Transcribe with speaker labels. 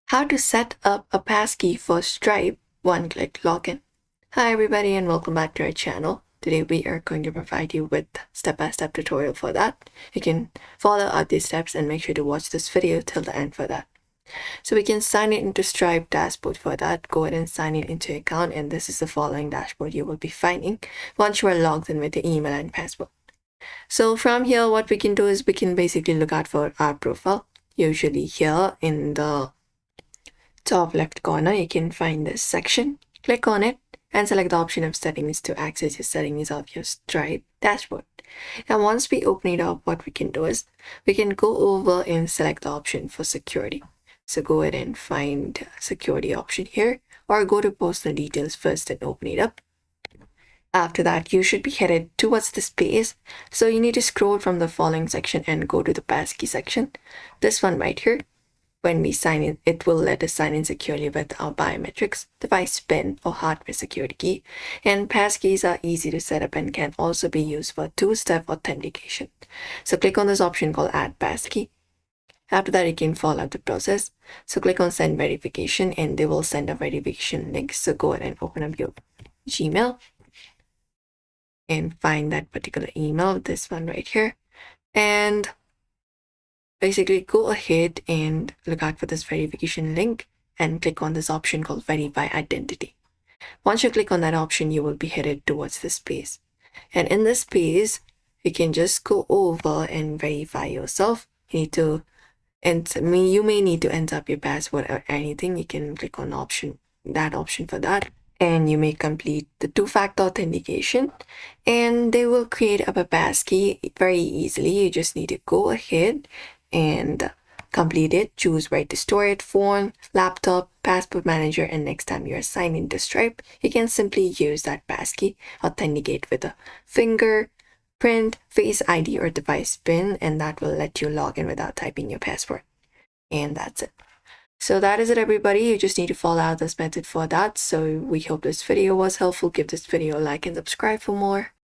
Speaker 1: How to set up a passkey for Stripe one-click login. Hi everybody and welcome back to our channel. Today we are going to provide you with step-by-step tutorial for that. You can follow out these steps and make sure to watch this video till the end for that. So we can sign it into Stripe dashboard for that. Go ahead and sign it into your account, and this is the following dashboard you will be finding once you are logged in with the email and password. So from here, what we can do is we can basically look out for our profile. Usually here in the top left corner, you can find this section. Click on it and select the option of settings to access your settings of your Stripe dashboard. Now, once we open it up, what we can do is we can go over and select the option for security. So go ahead and find security option here, or go to personal details first and open it up. After that, you should be headed towards this page. So you need to scroll from the following section and go to the passkey section. This one right here. When we sign in, it will let us sign in securely with our biometrics, device PIN or hardware security key. And passkeys are easy to set up and can also be used for two-step authentication. So click on this option called Add Passkey. After that, you can follow up the process. So click on Send Verification and they will send a verification link. So go ahead and open up your Gmail and find that particular email, this one right here. And basically go ahead and look out for this verification link and click on this option called Verify Identity. Once you click on that option, you will be headed towards this page. And in this page, you can just go over and verify yourself. You need to you may need to enter up your password or anything. You can click on that option for that. And you may complete the two-factor authentication and they will create up a passkey very easily. You just need to go ahead and complete it. Choose where to store it: phone, laptop, passport manager, and next time you're signed into Stripe, you can simply use that passkey, authenticate with a fingerprint, face ID, or device PIN, and that will let you log in without typing your password. And that's it. So that is it, everybody. You just need to follow out this method for that. So we hope this video was helpful. Give this video a like and subscribe for more.